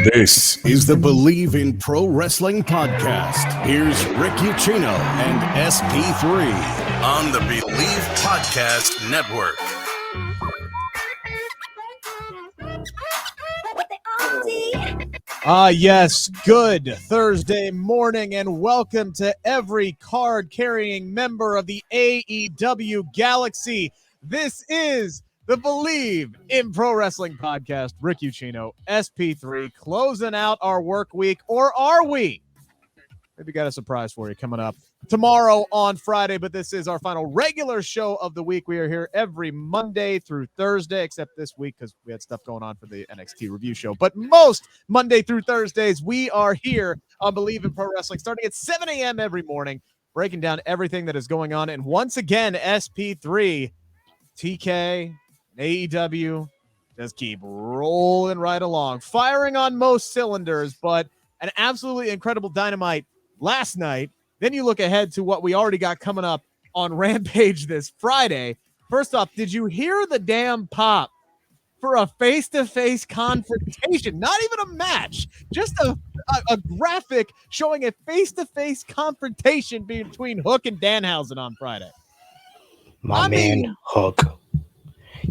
This is the Bleav in Pro Wrestling podcast. Here's Rick Ucchino and SP3 on the Bleav Podcast Network. Yes, good Thursday morning and welcome to every card-carrying member of the AEW Galaxy. This is the Bleav in Pro Wrestling podcast. Rick Ucchino, SP3, closing out our work week, or are we? Maybe got a surprise for you coming up tomorrow on Friday, but this is our final regular show of the week. We are here every Monday through Thursday, except this week because we had stuff going on for the NXT review show. But most Monday through Thursdays, we are here on Bleav in Pro Wrestling, starting at 7 a.m. every morning, breaking down everything that is going on. And once again, SP3, TK, AEW just keep rolling right along, firing on most cylinders, but an absolutely incredible Dynamite last night. Then you look ahead to what we already got coming up on Rampage this Friday. First off, did you hear the damn pop for a face-to-face confrontation? Not even a match, just a graphic showing a face-to-face confrontation between Hook and Danhausen on Friday. I mean, Hook.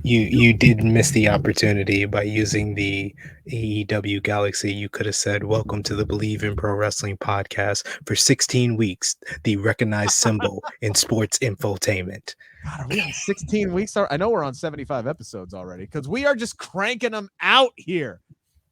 You did miss the opportunity by using the AEW Galaxy. You could have said, "Welcome to the Bleav in Pro Wrestling podcast for 16 weeks, the recognized symbol in sports infotainment." God, are we on 16 weeks? I know we're on 75 episodes already because we are just cranking them out here.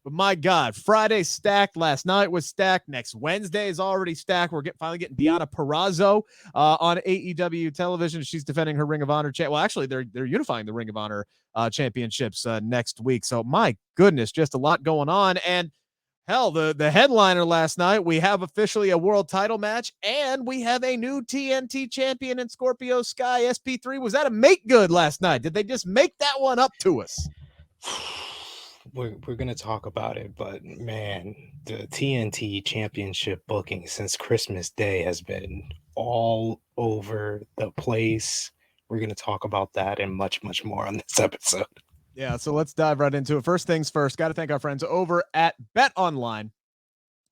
But my God, Friday stacked. Last night was stacked. Next Wednesday is already stacked. We're finally getting Deonna Purrazzo on AEW television. She's defending her Ring of Honor. Well, actually, they're unifying the Ring of Honor championships next week. So my goodness, just a lot going on. And hell, the headliner last night, we have officially a world title match, and we have a new TNT champion in Scorpio Sky. SP3, was that a make good last night? Did they just make that one up to us? We're going to talk about it, but man, the TNT Championship booking since Christmas Day has been all over the place. We're going to talk about that and much, much more on this episode. Yeah, so let's dive right into it. First things first, got to thank our friends over at BetOnline,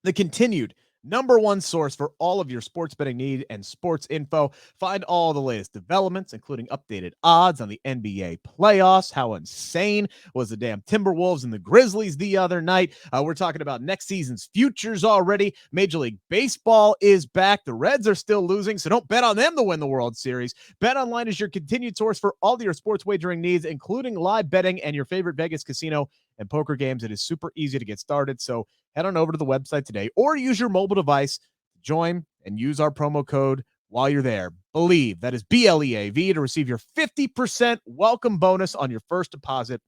the continued #1 source for all of your sports betting need and sports info. Find all the latest developments, including updated odds on the NBA playoffs. How insane was the damn Timberwolves and the Grizzlies the other night? We're talking about next season's futures already. Major League Baseball is back. The Reds are still losing, so don't bet on them to win the World Series. BetOnline is your continued source for all of your sports wagering needs, including live betting and your favorite Vegas casino and poker games. It is super easy to get started, so head on over to the website today or use your mobile device to join and use our promo code while you're there. Bleav, that is BLEAV, to receive your 50% welcome bonus on your first deposit.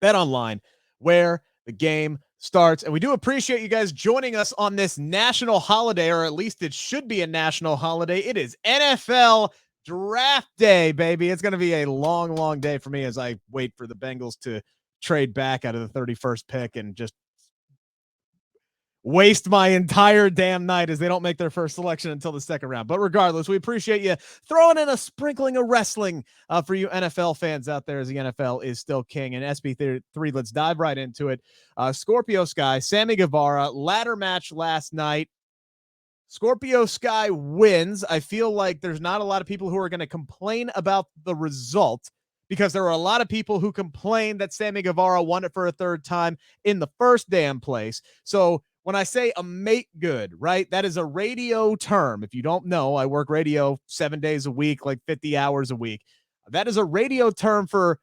BetOnline, where the game starts. And we do appreciate you guys joining us on this national holiday, or at least it should be a national holiday. It is NFL Draft Day, baby. It's going to be a long, long day for me as I wait for the Bengals to trade back out of the 31st pick and just waste my entire damn night as they don't make their first selection until the second round. But regardless, we appreciate you throwing in a sprinkling of wrestling for you NFL fans out there, as the NFL is still king. And SP3, let's dive right into it. Scorpio Sky, Sammy Guevara, ladder match last night. Scorpio Sky wins. I feel like there's not a lot of people who are going to complain about the result, because there were a lot of people who complained that Sammy Guevara won it for a third time in the first damn place. So when I say a make good, right, that is a radio term. If you don't know, I work radio 7 days a week, like 50 hours a week. That is a radio term for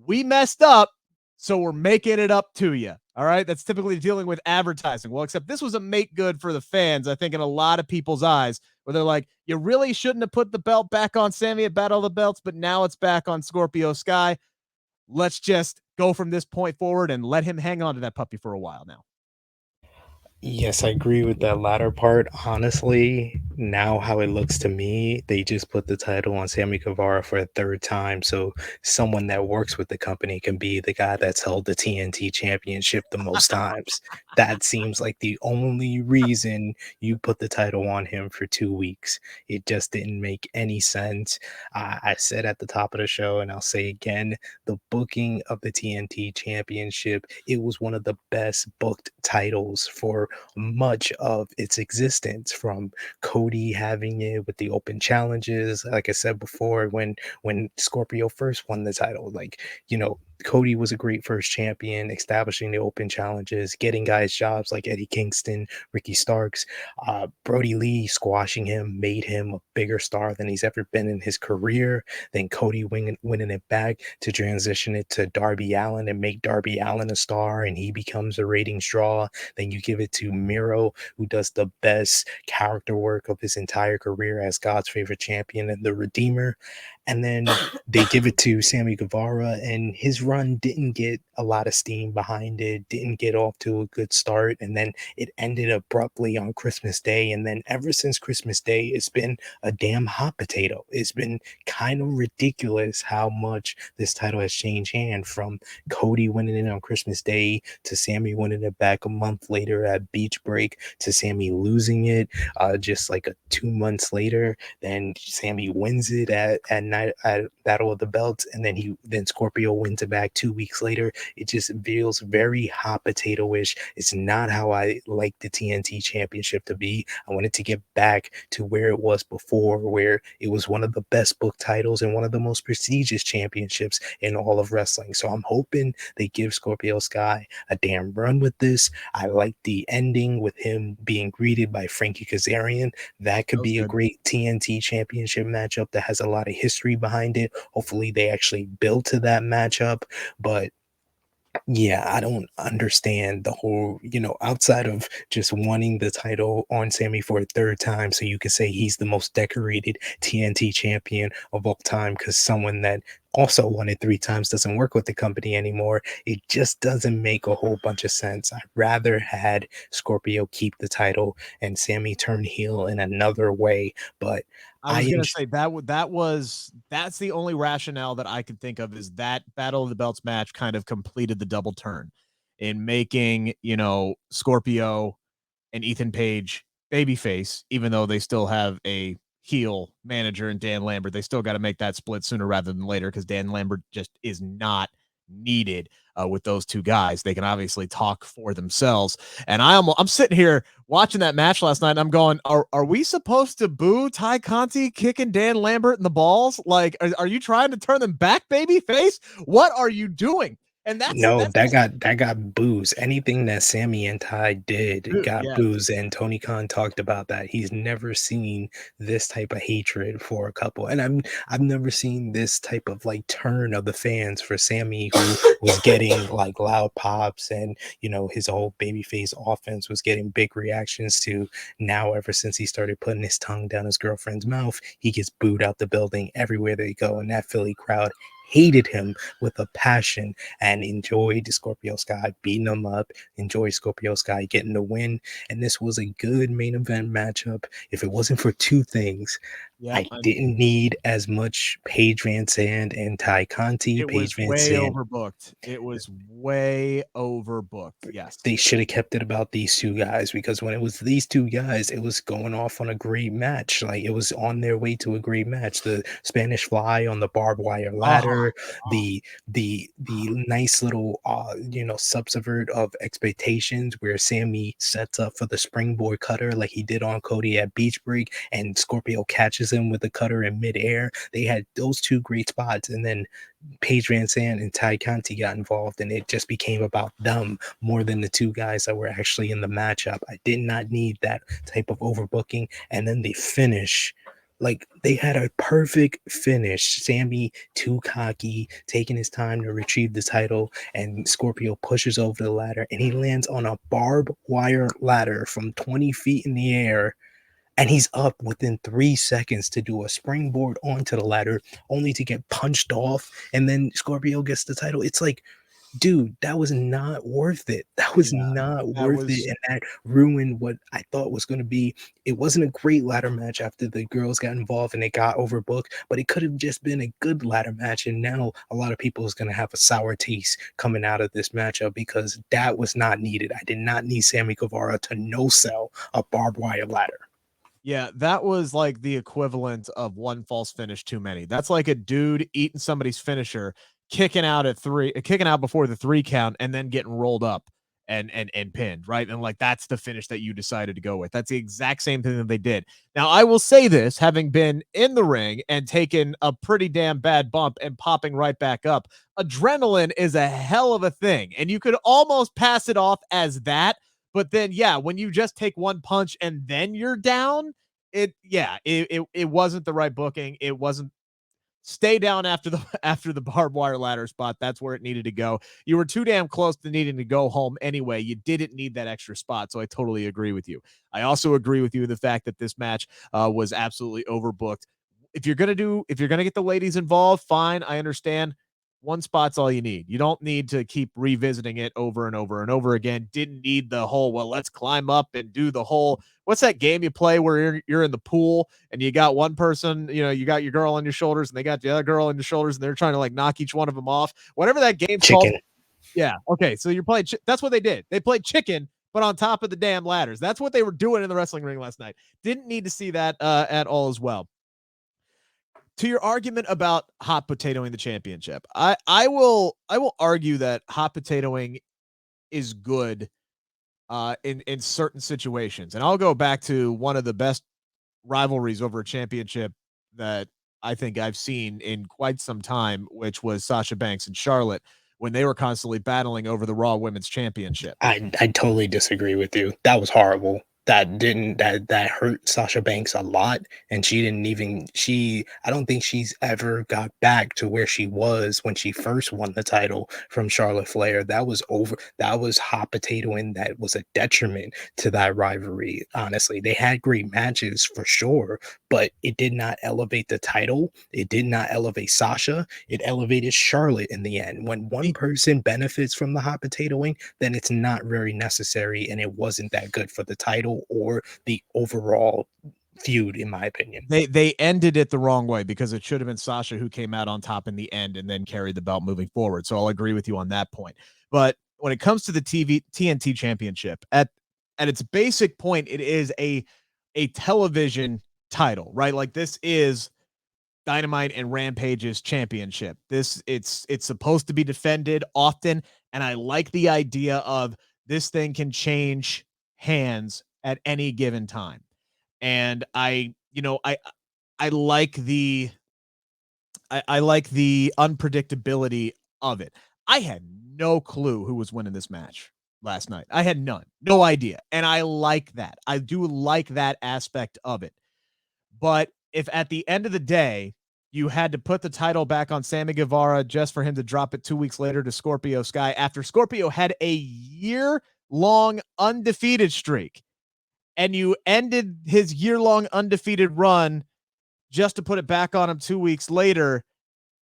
we messed up, so we're making it up to you. All right. That's typically dealing with advertising. Well, except this was a make good for the fans, I think, in a lot of people's eyes, where they're like, you really shouldn't have put the belt back on Sammy at Battle of the Belts, but now it's back on Scorpio Sky. Let's just go from this point forward and let him hang on to that puppy for a while now. Yes, I agree with that latter part. Honestly, Now how it looks to me, they just put the title on Sammy Guevara for a third time, so someone that works with the company can be the guy that's held the TNT Championship the most times. That seems like the only reason you put the title on him for 2 weeks. It just didn't make any sense. I said at the top of the show, and I'll say again, the booking of the TNT Championship, it was one of the best booked titles for much of its existence, from Cody having it with the open challenges. Like I said before, when Scorpio first won the title, like, Cody was a great first champion, establishing the open challenges, getting guys jobs like Eddie Kingston, Ricky Starks, Brody Lee squashing him, made him a bigger star than he's ever been in his career. Then Cody winning it back to transition it to Darby Allin and make Darby Allin a star, and he becomes a ratings draw. Then you give it to Miro, who does the best character work of his entire career as God's favorite champion and the Redeemer. And then they give it to Sammy Guevara, and his run didn't get a lot of steam behind it, didn't get off to a good start, and then it ended abruptly on Christmas Day. And then ever since Christmas Day, it's been a damn hot potato. It's been kind of ridiculous how much this title has changed hand, from Cody winning it on Christmas Day to Sammy winning it back a month later at Beach Break to Sammy losing it just like 2 months later. Then Sammy wins it at Battle of the Belts, and then Scorpio wins it back 2 weeks later. It just feels very hot potato-ish. It's not how I like the TNT Championship to be. I wanted to get back to where it was before, where it was one of the best book titles and one of the most prestigious championships in all of wrestling. So I'm hoping they give Scorpio Sky a damn run with this. I like the ending with him being greeted by Frankie Kazarian. That could be a great TNT Championship matchup that has a lot of history behind it. Hopefully they actually build to that matchup. But yeah, I don't understand the whole, outside of just wanting the title on Sammy for a third time so you can say he's the most decorated TNT champion of all time, because someone that also won it 3 times doesn't work with the company anymore. It just doesn't make a whole bunch of sense. I'd rather had Scorpio keep the title and Sammy turn heel in another way. But I was gonna say that's the only rationale that I could think of, is that Battle of the Belts match kind of completed the double turn in making, Scorpio and Ethan Page babyface, even though they still have a heel manager and Dan Lambert. They still got to make that split sooner rather than later, because Dan Lambert just is not needed with those two guys. They can obviously talk for themselves. And I'm sitting here watching that match last night, and I'm going, are we supposed to boo Ty Conti kicking Dan Lambert in the balls? Like, are you trying to turn them back, baby face? What are you doing? And that's that got boos. Anything that Sammy and Ty did got boos, and Tony Khan talked about that. He's never seen this type of hatred for a couple, and I've never seen this type of like turn of the fans for Sammy, who was getting like loud pops, and his whole babyface offense was getting big reactions to. Now, ever since he started putting his tongue down his girlfriend's mouth, he gets booed out the building everywhere they go, and that Philly crowd hated him with a passion and enjoyed Scorpio Sky beating him up, enjoyed Scorpio Sky getting the win. And this was a good main event matchup. If it wasn't for two things, I didn't need as much Paige Van Zandt and Ty Conti. It was way overbooked. It was way overbooked. Yes. They should have kept it about these two guys, because when it was these two guys, it was going off on a great match. Like, it was on their way to a great match. The Spanish Fly on the barbed wire ladder, the nice little subvert of expectations, where Sammy sets up for the springboard cutter like he did on Cody at Beach Break, and Scorpio catches him with the cutter in midair. They had those two great spots, and then Paige Van Zandt and Ty Conti got involved, and it just became about them more than the two guys that were actually in the matchup. I did not need that type of overbooking. And then the finish, like, they had a perfect finish. Sammy too cocky, taking his time to retrieve the title, and Scorpio pushes over the ladder, and he lands on a barbed wire ladder from 20 feet in the air. And he's up within 3 seconds to do a springboard onto the ladder, only to get punched off. And then Scorpio gets the title. It's like, dude, that was not worth it. That was not worth it. And that ruined what I thought was going to be. It wasn't a great ladder match after the girls got involved and it got overbooked, but it could have just been a good ladder match. And now a lot of people is going to have a sour taste coming out of this matchup because that was not needed. I did not need Sammy Guevara to no-sell a barbed wire ladder. Yeah, that was like the equivalent of one false finish too many. That's like a dude eating somebody's finisher, kicking out before the 3 count, and then getting rolled up and pinned, right? And like that's the finish that you decided to go with. That's the exact same thing that they did. Now, I will say this, having been in the ring and taken a pretty damn bad bump and popping right back up, adrenaline is a hell of a thing, and you could almost pass it off as that. But then, yeah, when you just take one punch and then you're down, it wasn't the right booking. It wasn't. Stay down after the barbed wire ladder spot. That's where it needed to go. You were too damn close to needing to go home anyway. You didn't need that extra spot. So I totally agree with you. I also agree with you the fact that this match was absolutely overbooked. If you're gonna get the ladies involved, fine. I understand. One spot's all you need. You don't need to keep revisiting it over and over and over again. Didn't need the whole, well, let's climb up and do the whole, what's that game you play where you're in the pool and you got one person, you got your girl on your shoulders and they got the other girl on your shoulders and they're trying to like knock each one of them off. Whatever that game's called. Yeah. Okay. So you're playing. That's what they did. They played chicken, but on top of the damn ladders. That's what they were doing in the wrestling ring last night. Didn't need to see that at all as well. To your argument about hot potatoing the championship, I will argue that hot potatoing is good in certain situations. And I'll go back to one of the best rivalries over a championship that I think I've seen in quite some time, which was Sasha Banks and Charlotte when they were constantly battling over the Raw Women's Championship. I totally disagree with you. That was horrible. That hurt Sasha Banks a lot, and I don't think she's ever got back to where she was when she first won the title from Charlotte Flair. That was hot potatoing. That was a detriment to that rivalry. Honestly, they had great matches for sure, but it did not elevate the title. It did not elevate Sasha. It elevated Charlotte in the end. When one person benefits from the hot potatoing, then it's not very necessary, and it wasn't that good for the title or the overall feud, in my opinion. They ended it the wrong way because it should have been Sasha who came out on top in the end and then carried the belt moving forward. So I'll agree with you on that point. But when it comes to the TNT Championship, at its basic point, it is a television title, right? Like this is Dynamite and Rampage's championship. It's supposed to be defended often, and I like the idea of this thing can change hands at any given time. And I like the unpredictability of it. I had no clue who was winning this match last night. I had no idea. And I like that. I do like that aspect of it. But if at the end of the day, you had to put the title back on Sammy Guevara just for him to drop it 2 weeks later to Scorpio Sky after Scorpio had a year-long undefeated streak, and you ended his year-long undefeated run just to put it back on him 2 weeks later,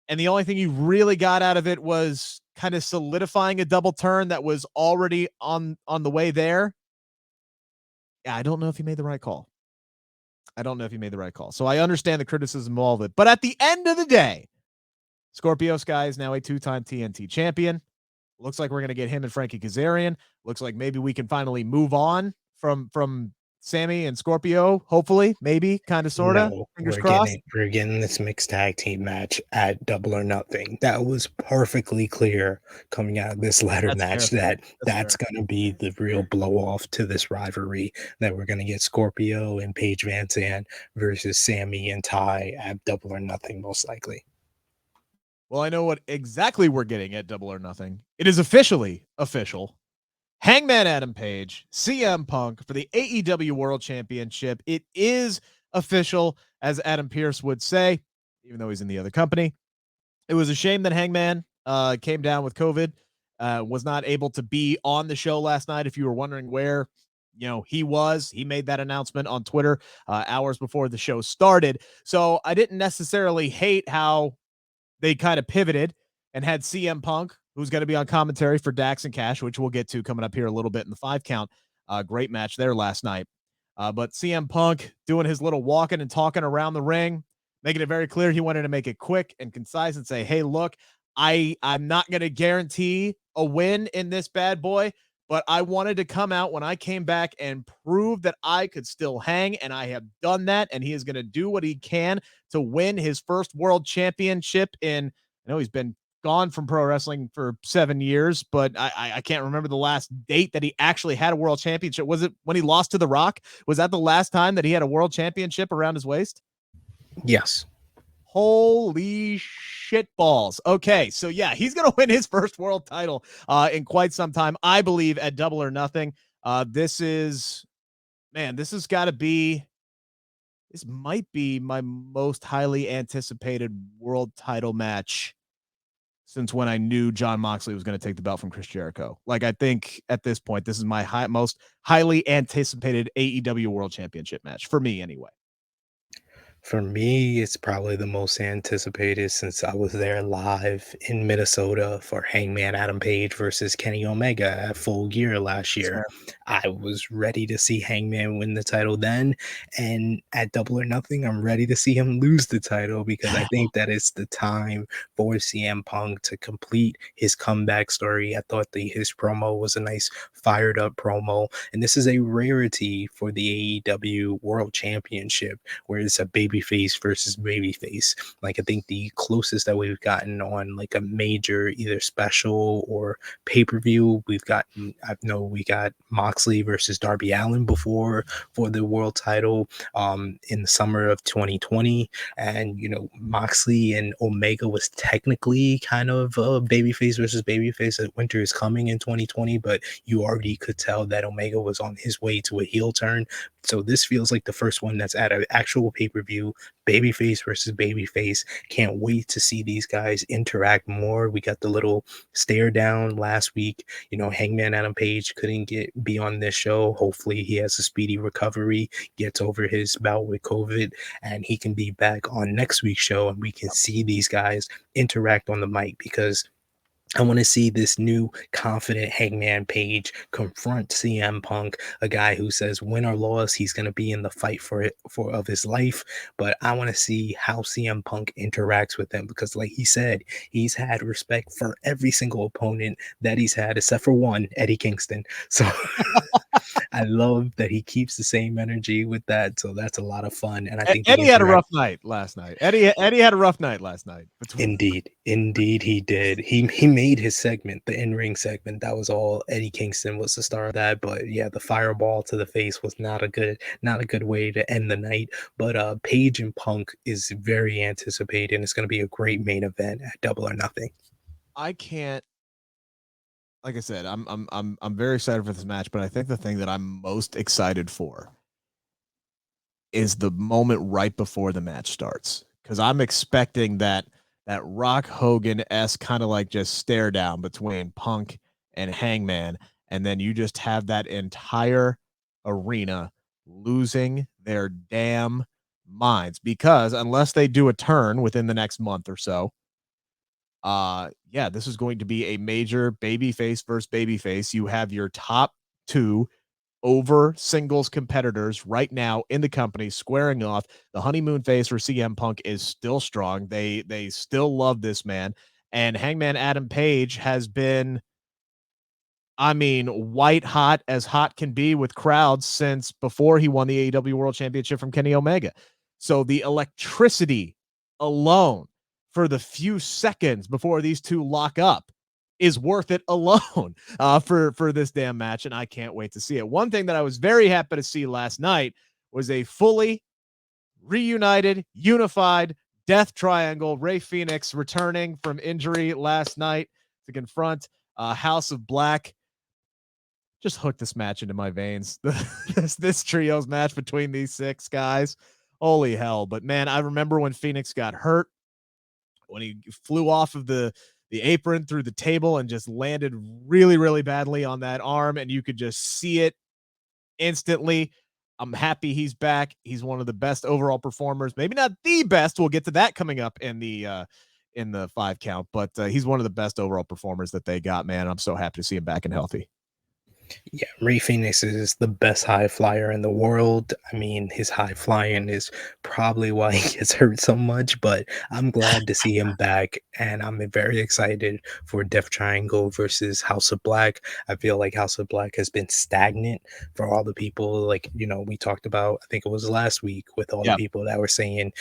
and the only thing you really got out of it was kind of solidifying a double turn that was already on the way there. Yeah, I don't know if he made the right call. So I understand the criticism of all of it. But at the end of the day, Scorpio Sky is now a 2-time TNT champion. Looks like we're going to get him and Frankie Kazarian. Looks like maybe we can finally move on from Sammy and Scorpio. Hopefully, maybe, kind of, sort of. No, fingers crossed. We're getting this mixed tag team match at Double or Nothing. That was perfectly clear coming out of this ladder match that's going to be the real blow off to this rivalry, that we're going to get Scorpio and Paige Van Zandt versus Sammy and Ty at Double or Nothing, most likely. Well, I know what exactly we're getting at Double or Nothing. It is officially official. Hangman Adam Page, CM Punk for the AEW World Championship. It is official, as Adam Pearce would say, even though he's in the other company. It was a shame that Hangman came down with COVID, was not able to be on the show last night. If you were wondering where he made that announcement on Twitter hours before the show started. So I didn't necessarily hate how they kind of pivoted and had CM Punk, who's going to be on commentary for Dax and Cash, which we'll get to coming up here a little bit in the 5 count. Great match there last night. But CM Punk doing his little walking and talking around the ring, making it very clear he wanted to make it quick and concise and say, hey, look, I'm not going to guarantee a win in this bad boy, but I wanted to come out when I came back and prove that I could still hang, and I have done that, and he is going to do what he can to win his first world championship in, I know he's been gone from pro wrestling for 7 years, but I can't remember the last date that he actually had a world championship. Was it when he lost to The Rock? Was that the last time that he had a world championship around his waist? Yes. Holy shit balls. Okay, so yeah, he's going to win his first world title in quite some time, I believe, at Double or Nothing. This has got to be, this might be my most highly anticipated world title match since when I knew Jon Moxley was going to take the belt from Chris Jericho. Like, I think at this point, this is my most highly anticipated AEW World Championship match, for me anyway. For me, it's probably the most anticipated since I was there live in Minnesota for Hangman Adam Page versus Kenny Omega at Full Gear last year. I was ready to see Hangman win the title then, and at Double or Nothing, I'm ready to see him lose the title because I think that it's the time for CM Punk to complete his comeback story. I thought his promo was a nice fired up promo, and this is a rarity for the AEW World Championship where it's a babyface versus babyface. Like, I think the closest that we've gotten on like a major either special or pay-per-view, we got Moxley versus Darby Allin before for the world title in the summer of 2020, and Moxley and Omega was technically kind of a babyface versus babyface at Winter is Coming in 2020, but you already could tell that Omega was on his way to a heel turn. So this feels like the first one that's at an actual pay-per-view, babyface versus babyface. Can't wait to see these guys interact more. We got the little stare down last week. Hangman Adam Page couldn't be on this show. Hopefully he has a speedy recovery, gets over his bout with COVID, and he can be back on next week's show, and we can see these guys interact on the mic, because I want to see this new confident Hangman Page confront CM Punk, a guy who says win or loss, he's going to be in the fight for of his life. But I want to see how CM Punk interacts with him, because like he said, he's had respect for every single opponent that he's had, except for one, Eddie Kingston. So I love that he keeps the same energy with that. So that's a lot of fun. And I think Eddie had a rough night last night. Eddie had a rough night last night. Indeed he did. He made his segment, the in-ring segment. That was all Eddie Kingston was the star of that. But yeah, the fireball to the face was not a good way to end the night. But Page and Punk is very anticipated, and it's going to be a great main event at Double or Nothing. I can't, like I said, I'm very excited for this match, but I think the thing that I'm most excited for is the moment right before the match starts, because I'm expecting that Rock Hogan-esque kind of like just stare down between Punk and Hangman, and then you just have that entire arena losing their damn minds, because unless they do a turn within the next month or so, this is going to be a major babyface versus babyface. You have your top two over singles competitors right now in the company squaring off. The honeymoon phase for CM Punk is still strong. They still love this man. And Hangman Adam Page has been, white hot as hot can be with crowds since before he won the AEW World Championship from Kenny Omega. So the electricity alone for the few seconds before these two lock up is worth it alone for this damn match, and I can't wait to see it. One thing that I was very happy to see last night was a fully reunited, unified Death Triangle. Rey Fenix returning from injury last night to confront House of Black. Just hooked this match into my veins. This trios match between these 6 guys. Holy hell. But man, I remember when Fenix got hurt, when he flew off of the apron through the table and just landed really, really badly on that arm, and you could just see it instantly. I'm happy he's back. He's one of the best overall performers. Maybe not the best. We'll get to that coming up in the in the 5 count, but he's one of the best overall performers that they got, man. I'm so happy to see him back and healthy. Yeah, Rey Fenix is the best high flyer in the world. I mean, his high flying is probably why he gets hurt so much, but I'm glad to see him back, and I'm very excited for Death Triangle versus House of Black. I feel like House of Black has been stagnant for all the people, like, we talked about, I think it was last week, with all the people that were saying,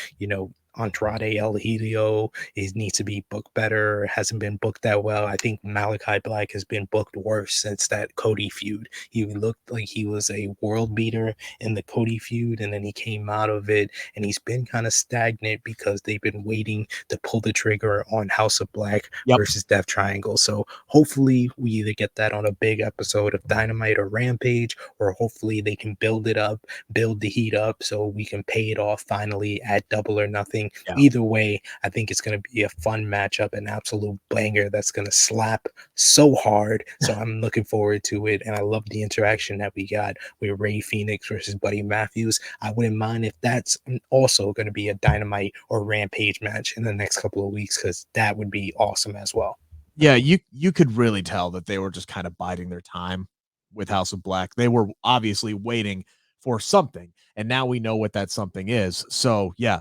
Andrade El Helio needs to be booked better, hasn't been booked that well. I think Malachi Black has been booked worse since that Cody feud. He looked like he was a world beater in the Cody feud, and then he came out of it, and he's been kind of stagnant because they've been waiting to pull the trigger on House of Black versus Death Triangle. So hopefully we either get that on a big episode of Dynamite or Rampage, or hopefully they can build it up, build the heat up, so we can pay it off finally at Double or Nothing. Either way, I think it's going to be a fun matchup, an absolute banger that's going to slap so hard. So I'm looking forward to it, and I love the interaction that we got with Rey Fenix versus Buddy Matthews. I wouldn't mind if that's also going to be a Dynamite or Rampage match in the next couple of weeks, because that would be awesome as well. Yeah, you could really tell that they were just kind of biding their time with House of Black. They were obviously waiting for something, and now we know what that something is. So yeah,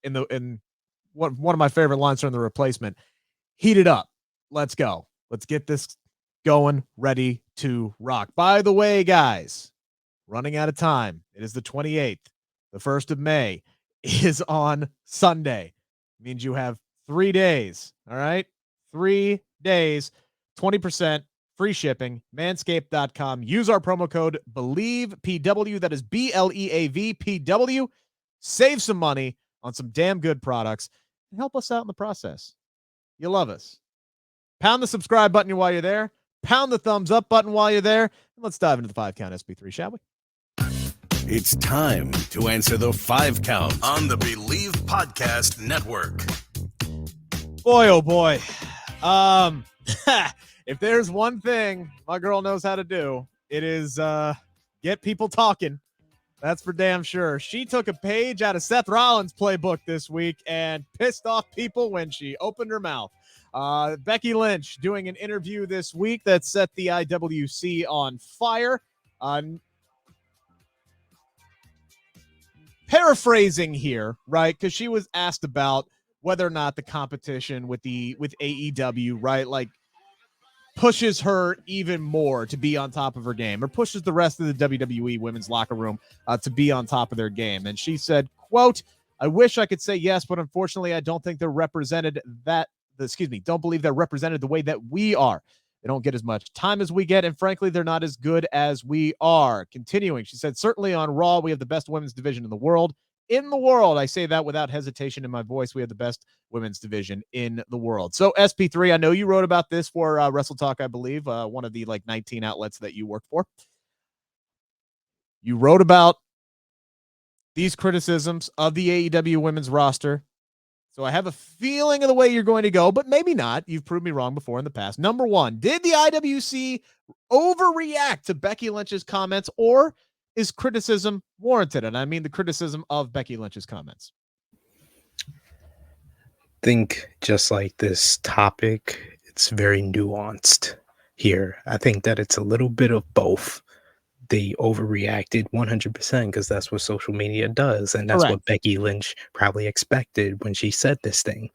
in one of my favorite lines from The Replacement, heat it up. Let's go. Let's get this going, ready to rock. By the way, guys, running out of time. It is the 28th. The 1st of May is on Sunday. It means you have 3 days. All right. 3 days, 20% free shipping, manscaped.com. Use our promo code Bleav, PW. That is BLEAV, PW. Save some money on some damn good products and help us out in the process. You love us. Pound the subscribe button while you're there. Pound the thumbs up button while you're there. And let's dive into the 5 count SP3, shall we? It's time to answer the 5 count on the Bleav Podcast Network. Boy, oh boy. If there's one thing my girl knows how to do, it is get people talking. That's for damn sure. She took a page out of Seth Rollins' playbook this week and pissed off people when she opened her mouth. Becky Lynch doing an interview this week that set the IWC on fire. Paraphrasing here, right? Because she was asked about whether or not the competition with AEW, right, like pushes her even more to be on top of her game, or pushes the rest of the WWE women's locker room to be on top of their game. And she said, quote, "I wish I could say yes, but unfortunately I don't think they're represented don't believe they're represented the way that we are. They don't get as much time as we get, and frankly, they're not as good as we are." Continuing, she said, "Certainly on Raw, we have the best women's division in the world. I say that without hesitation in my voice. We have the best women's division in the world." So SP3, I know you wrote about this for Wrestle Talk, I believe, one of the 19 outlets that you work for. You wrote about these criticisms of the AEW women's roster. So I have a feeling of the way you're going to go, but maybe not. You've proved me wrong before in the past. Number one, did the IWC overreact to Becky Lynch's comments, or is criticism warranted? And I mean the criticism of Becky Lynch's comments. Think just like this topic, it's very nuanced here. I think that it's a little bit of both. They overreacted 100% because that's what social media does, and that's what Becky Lynch probably expected when she said this thing.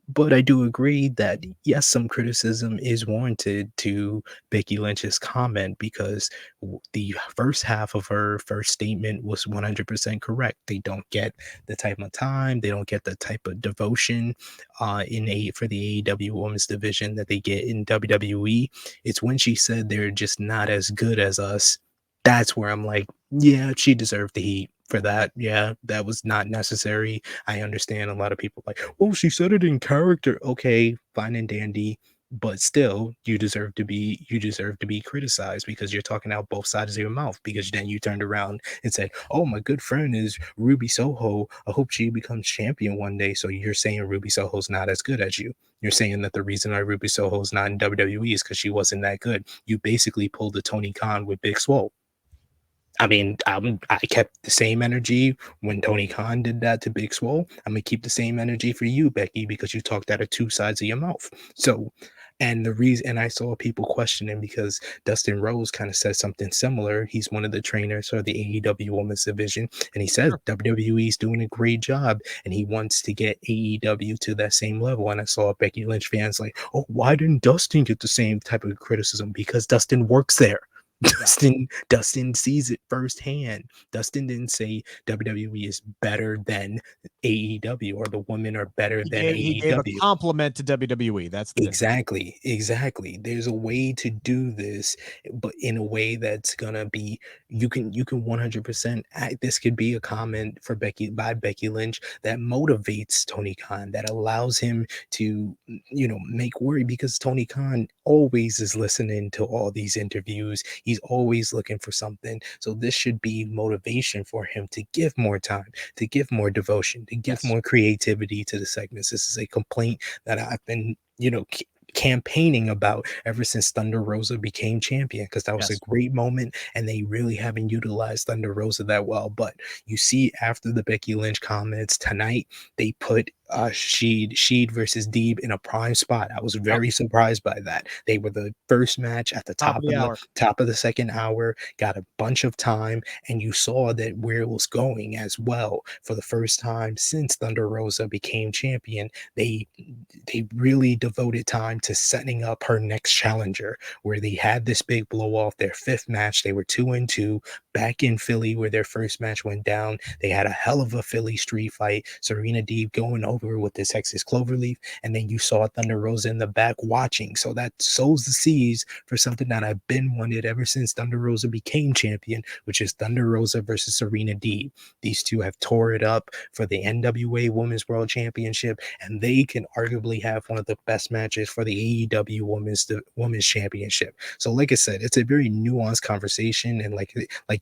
But I do agree that, yes, some criticism is warranted to Becky Lynch's comment, because the first half of her first statement was 100% correct. They don't get the type of time, they don't get the type of devotion for the AEW Women's Division that they get in WWE. It's when she said they're just not as good as us. That's where I'm like, yeah, she deserved the heat for that. Yeah, that was not necessary. I understand a lot of people like, oh, she said it in character. Okay, fine and dandy, but still, you deserve to be criticized, because you're talking out both sides of your mouth. Because then you turned around and said, oh, my good friend is Ruby Soho. I hope she becomes champion one day. So you're saying Ruby Soho's not as good as you. You're saying that the reason why Ruby Soho's not in WWE is because she wasn't that good. You basically pulled the Tony Khan with Big Swole. I mean, I kept the same energy when Tony Khan did that to Big Swole. I'm gonna keep the same energy for you, Becky, because you talked out of two sides of your mouth. So, and the reason, and I saw people questioning because Dustin Rose kind of said something similar. He's one of the trainers for the AEW Women's Division, and he said Sure. WWE is doing a great job, and he wants to get AEW to that same level. And I saw Becky Lynch fans like, "Oh, why didn't Dustin get the same type of criticism?" Because Dustin works there. Yeah. Dustin sees it firsthand. Dustin didn't say WWE is better than AEW or the women are better than He gave a AEW. compliment to WWE. That's the difference. Exactly. There's a way to do this, but in a way that's gonna be you can 100% this could be a comment for Becky Lynch that motivates Tony Khan, that allows him to make worry, because Tony Khan always is listening to all these interviews. He's always looking for something. So this should be motivation for him to give more time, to give more devotion, to give Yes. more creativity to the segments. This is a complaint that I've been, campaigning about ever since Thunder Rosa became champion, because that was a Yes. great moment and they really haven't utilized Thunder Rosa that well. But you see, after the Becky Lynch comments tonight, they put Sheed versus Deeb in a prime spot. I was Yep. very surprised by that. They were the first match at the Top of the hour. top of the second hour, got a bunch of time, and you saw that where it was going as well. For the first time since Thunder Rosa became champion, they really devoted time to setting up her next challenger, where they had this big blow off their fifth match. They were 2-2 back in Philly where their first match went down. They had a hell of a Philly street fight. Serena Deeb going over with the Texas Cloverleaf, and then you saw Thunder Rosa in the back watching. So that sows the seeds for something that I've been wanted ever since Thunder Rosa became champion, which is Thunder Rosa versus Serena Deeb. These two have tore it up for the NWA Women's World Championship, and they can arguably have one of the best matches for the AEW Women's Championship. So, like I said, it's a very nuanced conversation, and like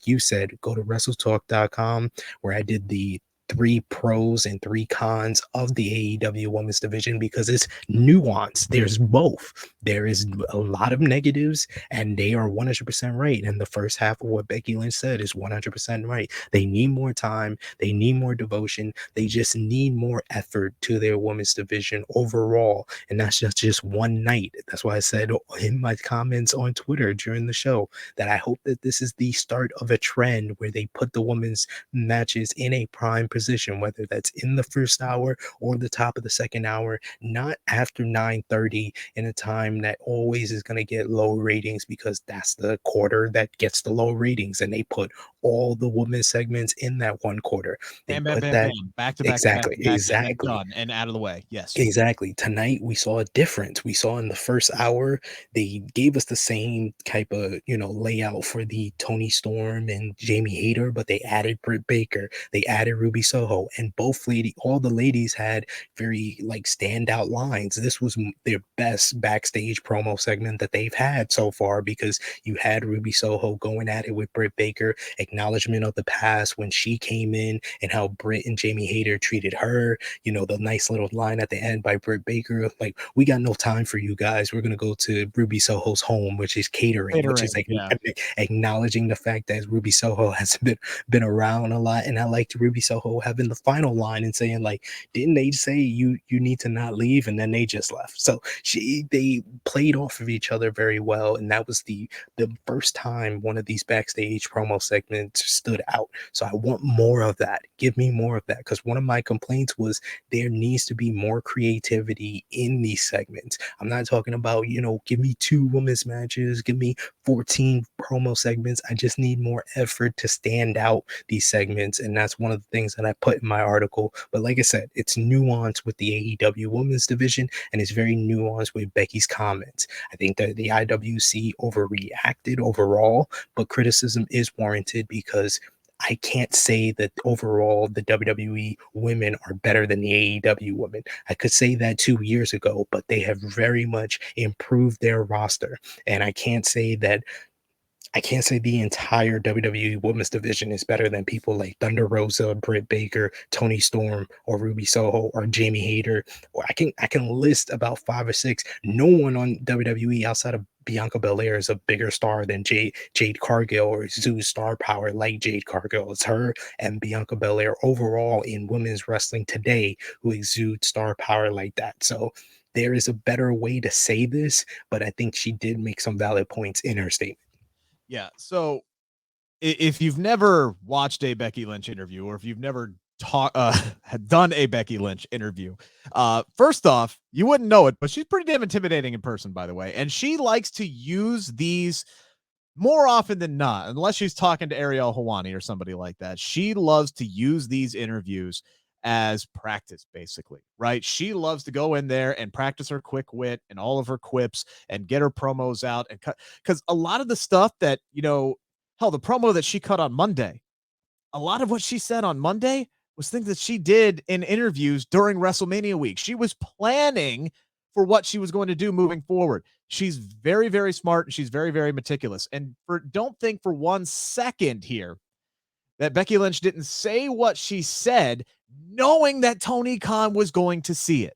you said, go to WrestleTalk.com, where I did the 3 pros and 3 cons of the AEW Women's Division, because it's nuanced. There's both. There is a lot of negatives, and they are 100% right. And the first half of what Becky Lynch said is 100% right. They need more time. They need more devotion. They just need more effort to their women's division overall. And that's just one night. That's why I said in my comments on Twitter during the show that I hope that this is the start of a trend where they put the women's matches in a prime position, whether that's in the first hour or the top of the second hour, not after 9:30 in a time that always is going to get low ratings, because that's the quarter that gets the low ratings, and they put all the women's segments in that one quarter. They Bam, bam, put bam, that bam. Back to back to back exactly, to back, and then exactly. done and out of the way. Yes. Exactly. Tonight we saw a difference. We saw in the first hour, they gave us the same type of, layout for the Tony Storm and Jamie Hayter, but they added Britt Baker, they added Ruby Soho, and all the ladies had very standout lines. This was their best backstage promo segment that they've had so far, because you had Ruby Soho going at it with Britt Baker, acknowledgement of the past when she came in and how Britt and Jamie Hayter treated her. The nice little line at the end by Britt Baker, like, "We got no time for you guys. We're gonna go to Ruby Soho's home, which is catering," which is Catering. Yeah. acknowledging the fact that Ruby Soho has been around a lot. And I liked Ruby Soho having the final line and saying, like, "Didn't they say you need to not leave?" And then they just left. So they played off of each other very well, and that was the first time one of these backstage promo segments stood out. So I want more of that. Give me more of that, because one of my complaints was there needs to be more creativity in these segments. I'm not talking about, give me 2 women's matches, give me 14 promo segments. I just need more effort to stand out these segments. And that's one of the things that I put in my article. But like I said, it's nuanced with the AEW women's division, and it's very nuanced with Becky's comments. I think that the IWC overreacted overall, but criticism is warranted, because I can't say that overall the WWE women are better than the AEW women. I could say that 2 years ago, but they have very much improved their roster. And I can't say the entire WWE Women's Division is better than people like Thunder Rosa, Britt Baker, Tony Storm, or Ruby Soho, or Jamie Hayter. Or I can list about 5 or 6. No one on WWE outside of Bianca Belair is a bigger star than Jade Cargill or exudes star power like Jade Cargill. It's her and Bianca Belair overall in women's wrestling today who exude star power like that. So there is a better way to say this, but I think she did make some valid points in her statement. Yeah. So if you've never watched a Becky Lynch interview, or if you've never done a Becky Lynch interview, first off, you wouldn't know it, but she's pretty damn intimidating in person, by the way. And she likes to use these more often than not, unless she's talking to Ariel Helwani or somebody like that. She loves to use these interviews as practice, basically, right? She loves to go in there and practice her quick wit and all of her quips and get her promos out and cut. Because a lot of the stuff that, hell, the promo that she cut on Monday, a lot of what she said on Monday was things that she did in interviews during WrestleMania week. She was planning for what she was going to do moving forward. She's very, very smart, and she's very, very meticulous. And don't think for 1 second here that Becky Lynch didn't say what she said, knowing that Tony Khan was going to see it,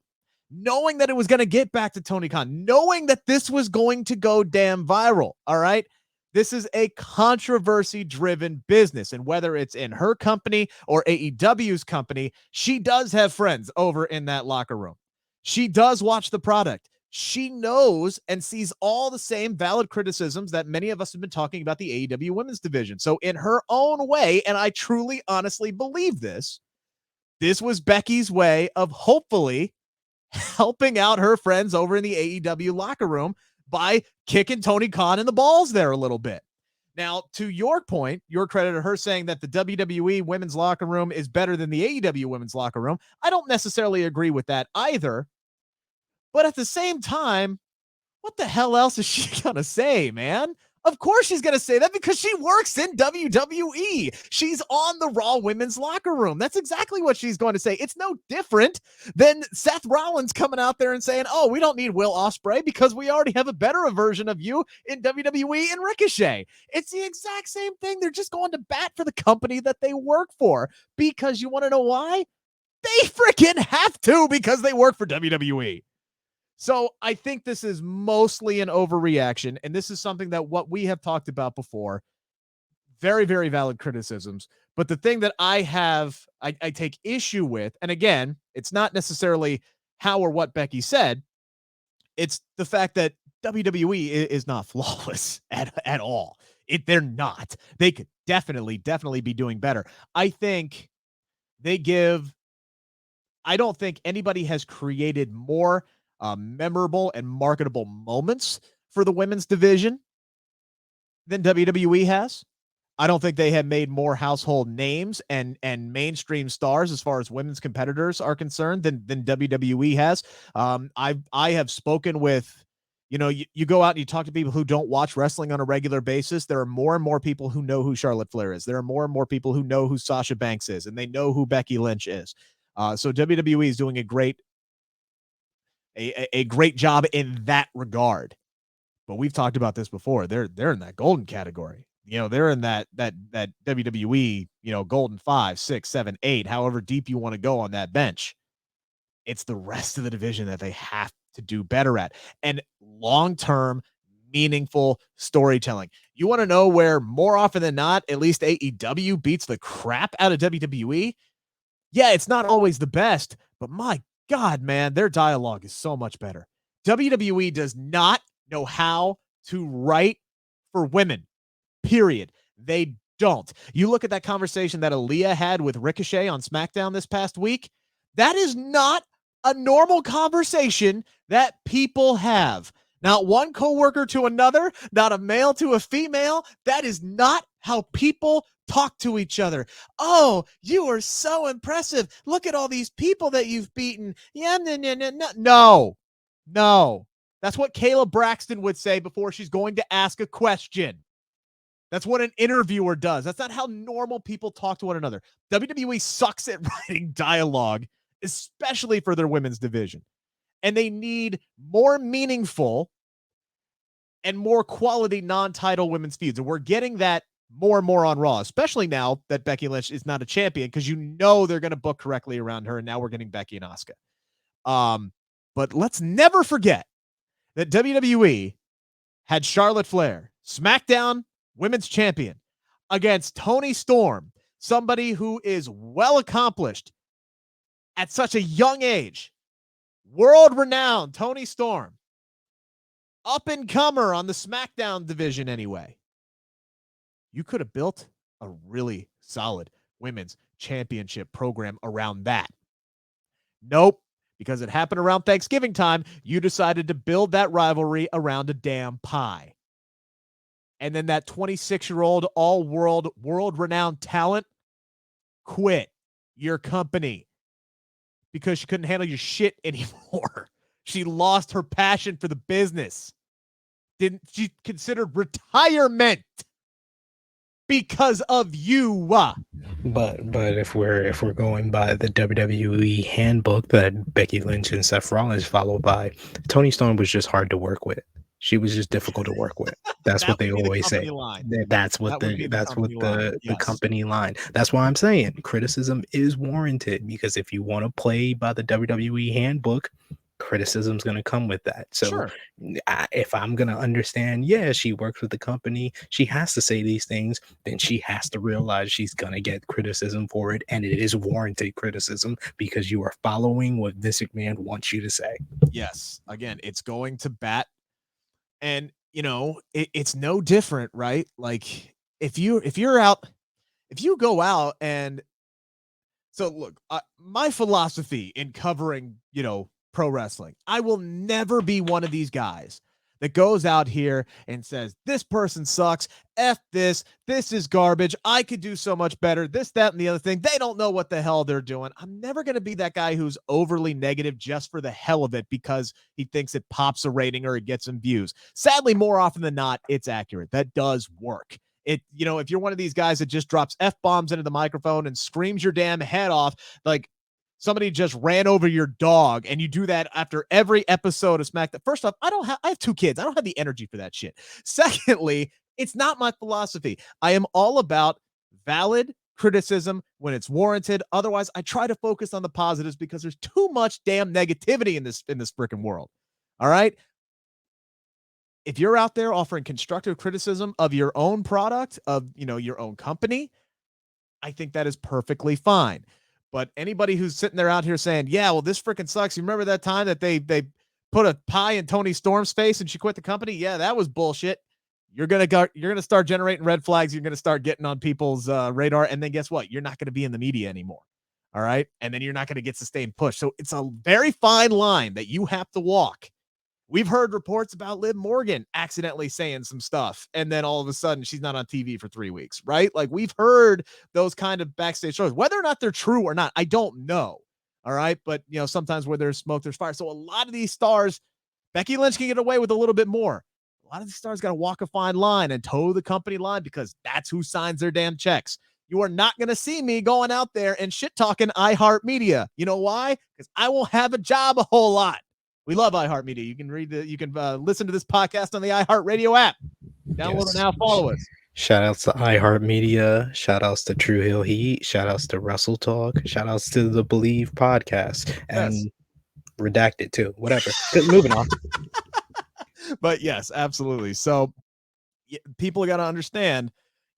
knowing that it was going to get back to Tony Khan, knowing that this was going to go damn viral. All right. This is a controversy-driven business, and whether it's in her company or AEW's company, she does have friends over in that locker room. She does watch the product. She knows and sees all the same valid criticisms that many of us have been talking about the AEW women's division. So in her own way, and I truly, honestly believe this was Becky's way of hopefully helping out her friends over in the AEW locker room by kicking Tony Khan in the balls there a little bit. Now, to your point, your credit to her saying that the WWE women's locker room is better than the AEW women's locker room, I don't necessarily agree with that either. But at the same time, what the hell else is she going to say, man? Of course she's going to say that because she works in WWE. She's on the Raw women's locker room. That's exactly what she's going to say. It's no different than Seth Rollins coming out there and saying, oh, we don't need Will Ospreay because we already have a better version of you in WWE and Ricochet. It's the exact same thing. They're just going to bat for the company that they work for, because you want to know why? They freaking have to, because they work for WWE. So I think this is mostly an overreaction, and this is something that what we have talked about before. Very, very valid criticisms. But the thing that I take issue with, and again, it's not necessarily how or what Becky said. It's the fact that WWE is not flawless at all. They're not. They could definitely be doing better. I don't think anybody has created more memorable and marketable moments for the women's division than WWE has. I don't think they have made more household names and mainstream stars as far as women's competitors are concerned than WWE has. I have spoken with, you go out and you talk to people who don't watch wrestling on a regular basis. There are more and more people who know who Charlotte Flair is. There are more and more people who know who Sasha Banks is, and they know who Becky Lynch is. So WWE is doing a great job in that regard. But we've talked about this before. They're in that golden category. They're in that WWE, golden 5, 6, 7, 8, however deep you want to go on that bench. It's the rest of the division that they have to do better at. And long-term, meaningful storytelling. You want to know where more often than not, at least AEW beats the crap out of WWE? Yeah, it's not always the best, but my God, man, their dialogue is so much better. WWE does not know how to write for women, period. They don't. You look at that conversation that Aaliyah had with Ricochet on SmackDown this past week. That is not a normal conversation that people have. Not one coworker to another, not a male to a female. That is not how people talk to each other. Oh, you are so impressive. Look at all these people that you've beaten. Yeah, no. That's what Kayla Braxton would say before she's going to ask a question. That's what an interviewer does. That's not how normal people talk to one another. WWE sucks at writing dialogue, especially for their women's division. And they need more meaningful and more quality non-title women's feuds. And we're getting that more and more on Raw, especially now that Becky Lynch is not a champion, because they're going to book correctly around her, and now we're getting Becky and Asuka. But let's never forget that WWE had Charlotte Flair, SmackDown Women's Champion, against Toni Storm, somebody who is well accomplished at such a young age, world-renowned Toni Storm, up-and-comer on the SmackDown division anyway. You could have built a really solid women's championship program around that. Nope, because it happened around Thanksgiving time, you decided to build that rivalry around a damn pie. And then that 26-year-old all-world, world-renowned talent quit your company because she couldn't handle your shit anymore. She lost her passion for the business. She considered retirement because of you. But if we're going by the WWE handbook that Becky Lynch and Seth Rollins followed by, Toni Storm was just hard to work with. She was just difficult to work with. That's what they always say. That's what the company line. That's why I'm saying criticism is warranted, because if you want to play by the WWE handbook, criticism's going to come with that. So sure. If I'm going to understand, she works with the company, she has to say these things, then she has to realize she's going to get criticism for it, and it is warranted criticism because you are following what Vince McMahon wants you to say. Yes. Again, it's going to bat. And, it's no different, right? Like if you go out and so look, my philosophy in covering, pro wrestling, I will never be one of these guys that goes out here and says, this person sucks. F this is garbage. I could do so much better. This, that, and the other thing. They don't know what the hell they're doing. I'm never going to be that guy who's overly negative just for the hell of it because he thinks it pops a rating or it gets some views. Sadly, more often than not, it's accurate. That does work. If you're one of these guys that just drops F-bombs into the microphone and screams your damn head off, like somebody just ran over your dog, and you do that after every episode of SmackDown. First off, I have 2 kids. I don't have the energy for that shit. Secondly, it's not my philosophy. I am all about valid criticism when it's warranted. Otherwise, I try to focus on the positives because there's too much damn negativity in this freaking world. All right. If you're out there offering constructive criticism of your own product, of, your own company, I think that is perfectly fine. But anybody who's sitting there out here saying, yeah, well, this freaking sucks. You remember that time that they put a pie in Toni Storm's face and she quit the company? Yeah, that was bullshit. You're gonna start generating red flags. You're gonna start getting on people's radar, and then guess what? You're not gonna be in the media anymore. All right, and then you're not gonna get sustained push. So it's a very fine line that you have to walk. We've heard reports about Liv Morgan accidentally saying some stuff, and then all of a sudden she's not on TV for 3 weeks, right? Like, we've heard those kind of backstage shows. Whether or not they're true or not, I don't know. All right, but sometimes where there's smoke, there's fire. So a lot of these stars, Becky Lynch can get away with a little bit more. A lot of these stars got to walk a fine line and toe the company line because that's who signs their damn checks. You are not going to see me going out there and shit talking iHeartMedia. You know why? Because I won't have a job a whole lot. We love iHeartMedia. You can listen to this podcast on the iHeartRadio app. Download it now. Follow us. Shout outs to iHeartMedia. Shout outs to True Hill Heat. Shout outs to Wrestle Talk. Shout outs to the Bleav podcast and Redacted too. Whatever. Moving on. But yes, absolutely. So people got to understand.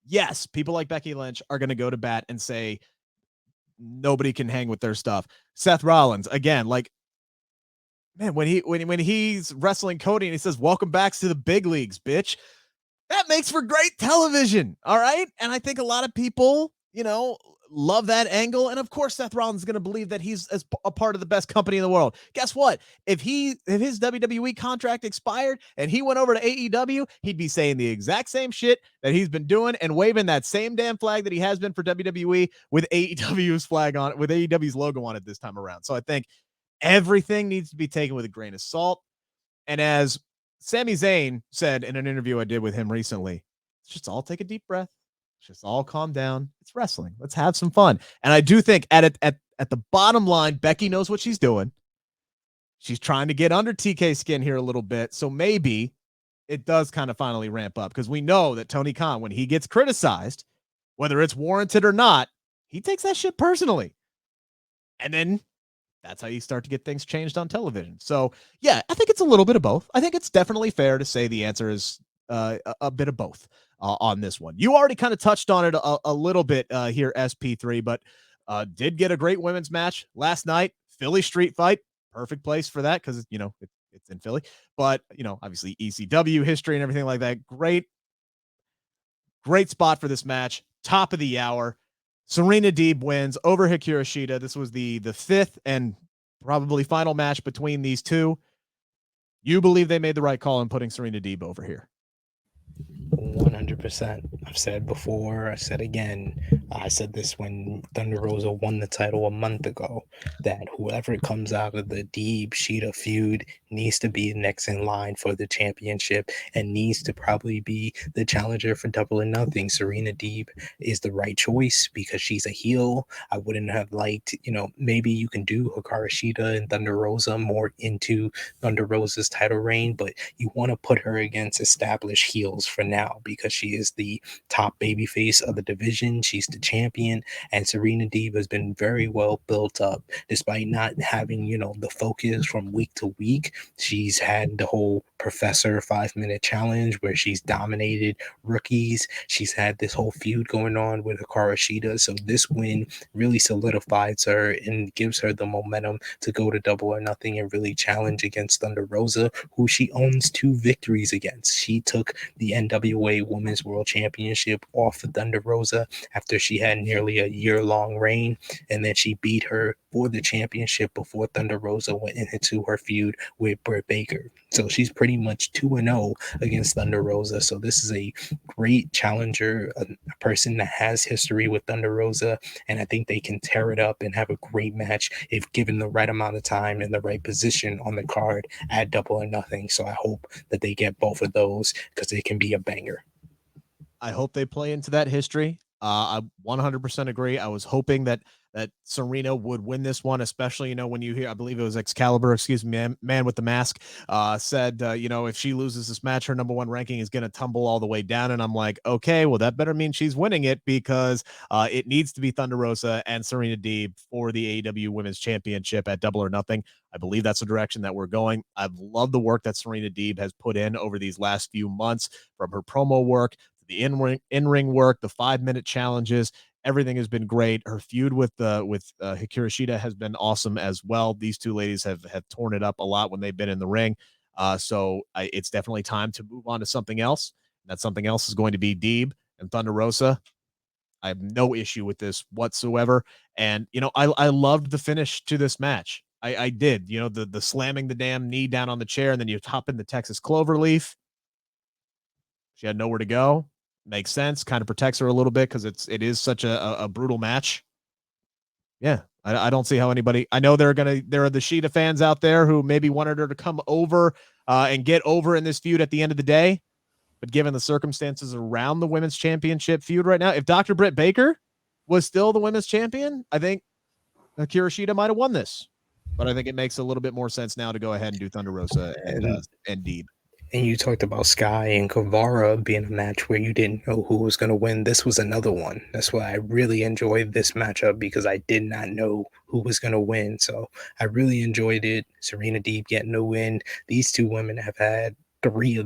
Yes, people like Becky Lynch are going to go to bat and say nobody can hang with their stuff. Seth Rollins, again, like, man, when he's wrestling Cody and he says, welcome back to the big leagues, bitch, that makes for great television. All right. And I think a lot of people, love that angle. And of course, Seth Rollins is going to believe that he's as a part of the best company in the world. Guess what? If his WWE contract expired and he went over to AEW, he'd be saying the exact same shit that he's been doing and waving that same damn flag that he has been for WWE with AEW's flag on it, with AEW's logo on it this time around. So I think everything needs to be taken with a grain of salt. And as Sami Zayn said in an interview I did with him recently, let's just all take a deep breath. Let's just all calm down. It's wrestling. Let's have some fun. And I do think at the bottom line, Becky knows what she's doing. She's trying to get under TK's skin here a little bit. So maybe it does kind of finally ramp up, because we know that Tony Khan, when he gets criticized, whether it's warranted or not, he takes that shit personally. And then that's how you start to get things changed on television. So yeah, I think it's a little bit of both. I think it's definitely fair to say the answer is a bit of both on this one. You already kind of touched on it a little bit here, SP3, but did get a great women's match last night. Philly street fight, perfect place for that because it's in Philly. But obviously ECW history and everything like that. Great spot for this match. Top of the hour. Serena Deeb wins over Hikaru Shida. This was the fifth and probably final match between these two. You believe they made the right call in putting Serena Deeb over here? 100%. I've said before, I said again, I said this when Thunder Rosa won the title a month ago, that whoever comes out of the Deeb Shida feud needs to be next in line for the championship and needs to probably be the challenger for Double or Nothing. Serena Deeb is the right choice because she's a heel. I wouldn't have liked, maybe you can do Hikaru Shida and Thunder Rosa more into Thunder Rosa's title reign, but you want to put her against established heels for now because she is the top babyface of the division. She's the champion, and Serena Deeb has been very well built up despite not having, the focus from week to week. She's had the whole Professor 5-minute challenge where she's dominated rookies. She's had this whole feud going on with Hikaru Shida. So this win really solidifies her and gives her the momentum to go to Double or Nothing and really challenge against Thunder Rosa, who she owns 2 victories against. She took the NWA Women's World Championship off of Thunder Rosa after she had nearly a year-long reign, and then she beat her for the championship before Thunder Rosa went into her feud with Britt Baker. So she's pretty much 2-0 against Thunder Rosa. So this is a great challenger, a person that has history with Thunder Rosa, and I think they can tear it up and have a great match if given the right amount of time and the right position on the card at Double or Nothing. So I hope that they get both of those because it can be a banger. I hope they play into that history. I 100% agree. I was hoping that Serena would win this one, especially, when you hear, I Bleav it was Excalibur, man with the mask, said, if she loses this match, her number 1 ranking is going to tumble all the way down. And I'm like, okay, well, that better mean she's winning it because it needs to be Thunder Rosa and Serena Deeb for the AEW Women's Championship at Double or Nothing. I Bleav that's the direction that we're going. I've loved the work that Serena Deeb has put in over these last few months, from her promo work, the in-ring work, the 5-minute challenges. Everything has been great. Her feud with Hikaru Shida has been awesome as well. These two ladies have torn it up a lot when they've been in the ring. So it's definitely time to move on to something else. That something else is going to be Deeb and Thunder Rosa. I have no issue with this whatsoever. And, I loved the finish to this match. I did, the slamming the damn knee down on the chair, and then you hop in the Texas Cloverleaf. She had nowhere to go. Makes sense. Kind of protects her a little bit because it is such a brutal match. Yeah, I don't see how anybody. I know there are the Shida fans out there who maybe wanted her to come over and get over in this feud at the end of the day. But given the circumstances around the women's championship feud right now, if Dr. Britt Baker was still the women's champion, I think Hikaru Shida might have won this. But I think it makes a little bit more sense now to go ahead and do Thunder Rosa and Deeb. And you talked about Sky and Guevara being a match where you didn't know who was going to win. This was another one. That's why I really enjoyed this matchup, because I did not know who was going to win. So I really enjoyed it. Serena Deeb getting the win. These two women have had three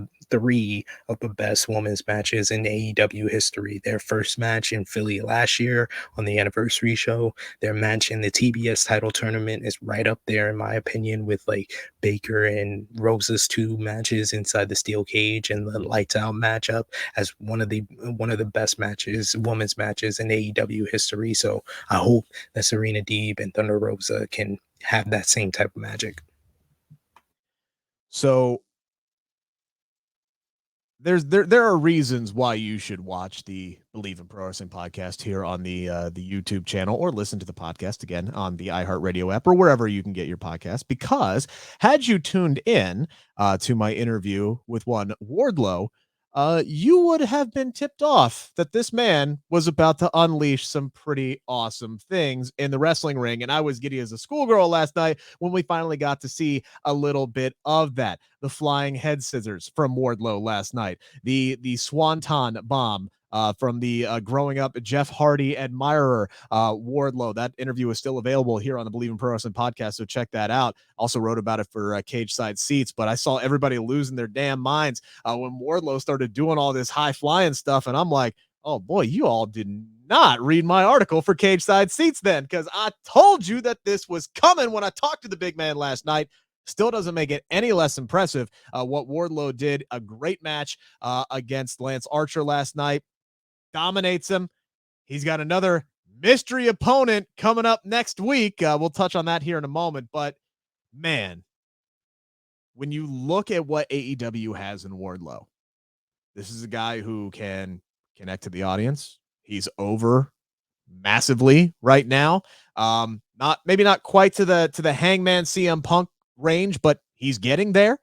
of the best women's matches in AEW history. Their first match in Philly last year on the anniversary show. Their match in the TBS title tournament is right up there, in my opinion, with like Baker and Rosa's 2 matches inside the steel cage and the lights out matchup as one of the best matches, women's matches in AEW history. So I hope that Serena Deeb and Thunder Rosa can have that same type of magic. So there are reasons why you should watch the Bleav in Pro Wrestling podcast here on the YouTube channel, or listen to the podcast again on the iHeartRadio app or wherever you can get your podcast. Because had you tuned in to my interview with one Wardlow, you would have been tipped off that this man was about to unleash some pretty awesome things in the wrestling ring. And I was giddy as a schoolgirl last night when we finally got to see a little bit of that. The flying head scissors from Wardlow last night, the swanton bomb from the growing up Jeff Hardy admirer, Wardlow. That interview is still available here on the Bleav in Pro Wrestling podcast, so check that out. Also wrote about it for Cage Side Seats, but I saw everybody losing their damn minds when Wardlow started doing all this high flying stuff, and I'm like, oh boy, you all did not read my article for Cage Side Seats then, because I told you that this was coming when I talked to the big man last night. Still doesn't make it any less impressive what Wardlow did. A great match against Lance Archer last night. Dominates him. He's got another mystery opponent coming up next week. We'll touch on that here in a moment. But, man, when you look at what AEW has in Wardlow, this is a guy who can connect to the audience. He's over massively right now. Maybe not quite to the Hangman CM Punk range, but he's getting there.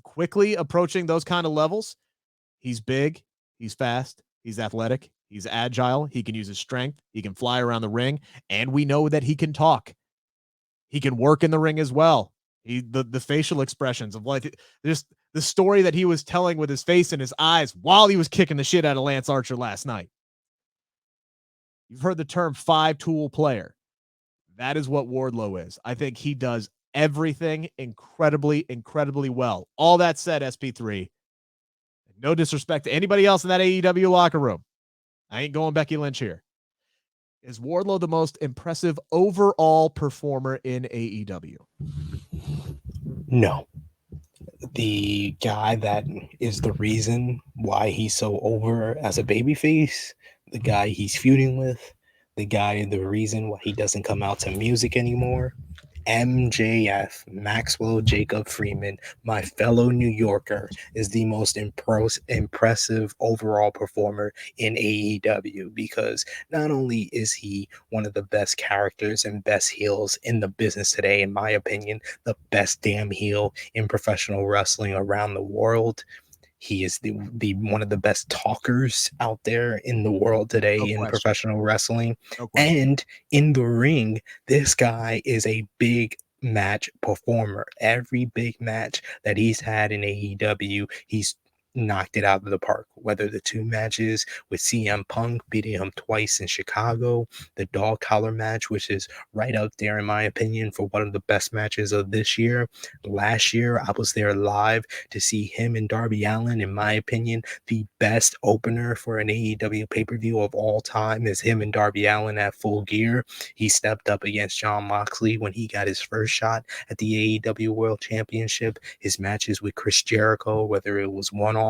Quickly approaching those kind of levels. He's big. He's fast. He's athletic. He's agile. He can use his strength. He can fly around the ring. And we know that he can talk. He can work in the ring as well. The facial expressions of like just the story that he was telling with his face and his eyes while he was kicking the shit out of Lance Archer last night. You've heard the term 5-tool player. That is what Wardlow is. I think he does everything incredibly, incredibly well. All that said, SP3, no disrespect to anybody else in that AEW locker room. I ain't going Becky Lynch here. Is Wardlow the most impressive overall performer in AEW? No. The guy that is the reason why he's so over as a babyface, the guy he's feuding with, the reason why he doesn't come out to music anymore, MJF, Maxwell Jacob Freeman, my fellow New Yorker, is the most impressive overall performer in AEW, because not only is he one of the best characters and best heels in the business today, in my opinion, the best damn heel in professional wrestling around the world. He is the one of the best talkers out there in the world today in professional wrestling. And in the ring, this guy is a big match performer. Every big match that he's had in AEW, he's knocked it out of the park. Whether the 2 matches with CM Punk beating him twice in Chicago, the dog collar match, which is right up there in my opinion for one of the best matches of this year. Last year, I was there live to see him and Darby Allin. In my opinion, the best opener for an AEW pay-per-view of all time is him and Darby Allin at Full Gear. He stepped up against Jon Moxley when he got his first shot at the AEW World Championship. His matches with Chris Jericho, whether it was one-on-one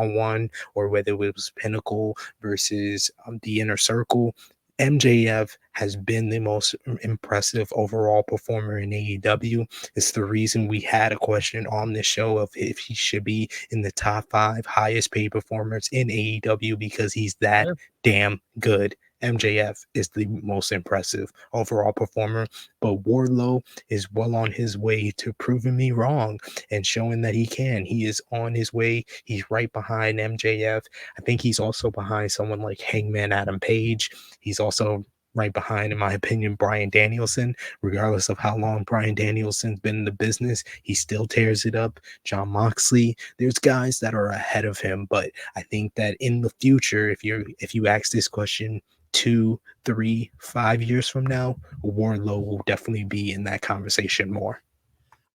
or whether it was Pinnacle versus the Inner Circle, MJF has been the most impressive overall performer in AEW. It's the reason we had a question on this show of if he should be in the top 5 highest paid performers in AEW, because he's that damn good. MJF is the most impressive overall performer, but Wardlow is well on his way to proving me wrong and showing that he can. He is on his way. He's right behind MJF. I think he's also behind someone like Hangman Adam Page. He's also right behind, in my opinion, Bryan Danielson. Regardless of how long Bryan Danielson's been in the business, he still tears it up. Jon Moxley, there's guys that are ahead of him, but I think that in the future, if you ask this question 2, 3, 5 years from now, Wardlow will definitely be in that conversation more.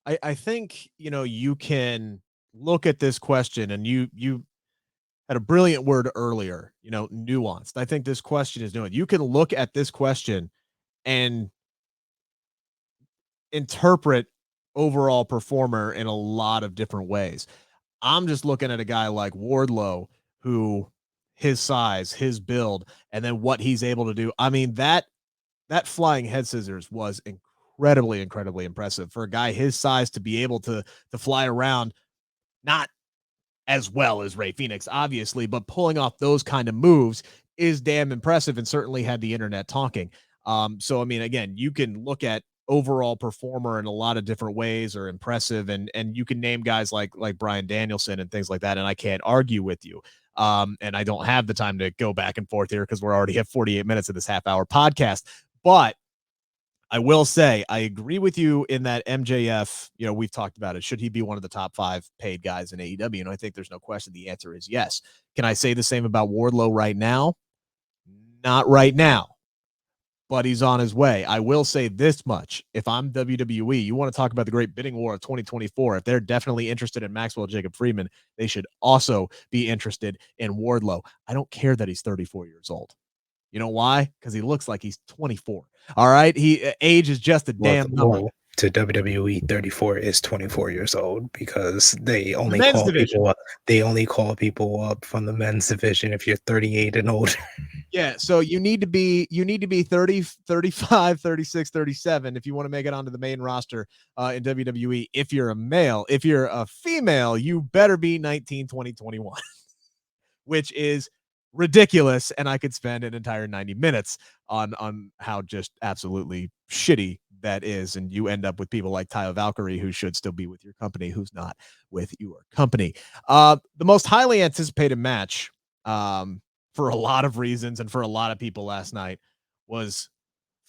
I think, you can look at this question, and you had a brilliant word earlier, nuanced. I think this question is nuanced. You can look at this question and interpret overall performer in a lot of different ways. I'm just looking at a guy like Wardlow, who his size, his build, and then what he's able to do. I mean, that flying head scissors was incredibly, incredibly impressive for a guy his size to be able to fly around, not as well as Rey Fenix, obviously, but pulling off those kind of moves is damn impressive, and certainly had the internet talking. So, I mean, again, you can look at overall performer in a lot of different ways, or impressive, and you can name guys like Bryan Danielson and things like that, and I can't argue with you. And I don't have the time to go back and forth here because we're already at 48 minutes of this half-hour podcast. But I will say, I agree with you in that MJF, we've talked about it. Should he be one of the top 5 paid guys in AEW? And I think there's no question. The answer is yes. Can I say the same about Wardlow right now? Not right now, but he's on his way. I will say this much. If I'm WWE, you want to talk about the great bidding war of 2024. If they're definitely interested in Maxwell Jacob Friedman, they should also be interested in Wardlow. I don't care that he's 34 years old. You know why? Because he looks like he's 24. All right. Age is just a damn number. To WWE, 34 is 24 years old because they only men's call division. people up. They only call people up from the men's division if you're 38 and older. Yeah, so you need to be 30, 35, 36, 37 if you want to make it onto the main roster in WWE. If you're a male, if you're a female, you better be 19, 20, 21, which is ridiculous. And I could spend an entire 90 minutes on how just absolutely shitty that is. And you end up with people like Taya Valkyrie, who should still be with your company, who's not with your company. The most highly anticipated match, for a lot of reasons and for a lot of people last night, was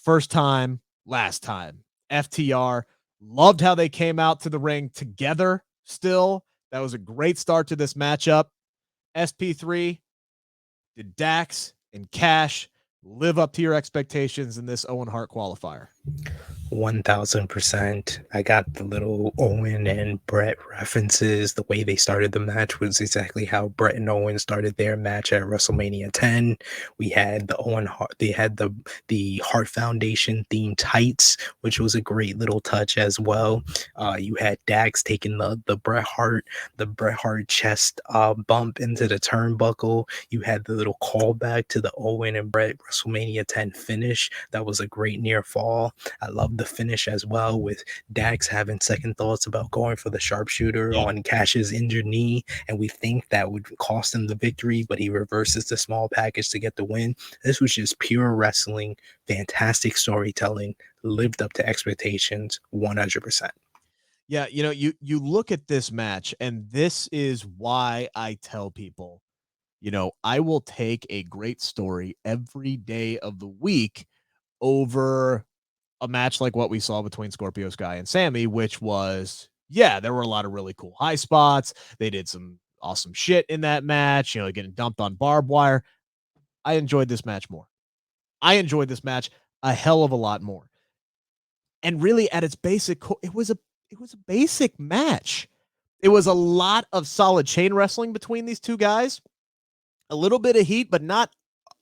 first time, last time. FTR, loved how they came out to the ring together still. That was a great start to this matchup. SP3, did Dax and Cash live up to your expectations in this Owen Hart qualifier? 1000%. I got the little Owen and Brett references. The way they started the match was exactly how Brett and Owen started their match at WrestleMania 10. We had the Owen Hart, they had the Hart Foundation themed tights, which was a great little touch as well. You had Dax taking the Bret Hart chest bump into the turnbuckle. You had the little callback to the Owen and Brett WrestleMania 10 finish. That was a great near fall. I love the finish as well, with Dax having second thoughts about going for the sharpshooter on Cash's injured knee, and we think that would cost him the victory, but he reverses the small package to get the win. This was just pure wrestling, fantastic storytelling, lived up to expectations 100%. Yeah, you look at this match, and this is why I tell people, I will take a great story every day of the week over a match like what we saw between Scorpio Sky and Sammy, which was, there were a lot of really cool high spots. They did some awesome shit in that match, getting dumped on barbed wire. I enjoyed this match more. I enjoyed this match a hell of a lot more. And really, at its basic core, it was a basic match. It was a lot of solid chain wrestling between these two guys. A little bit of heat, but not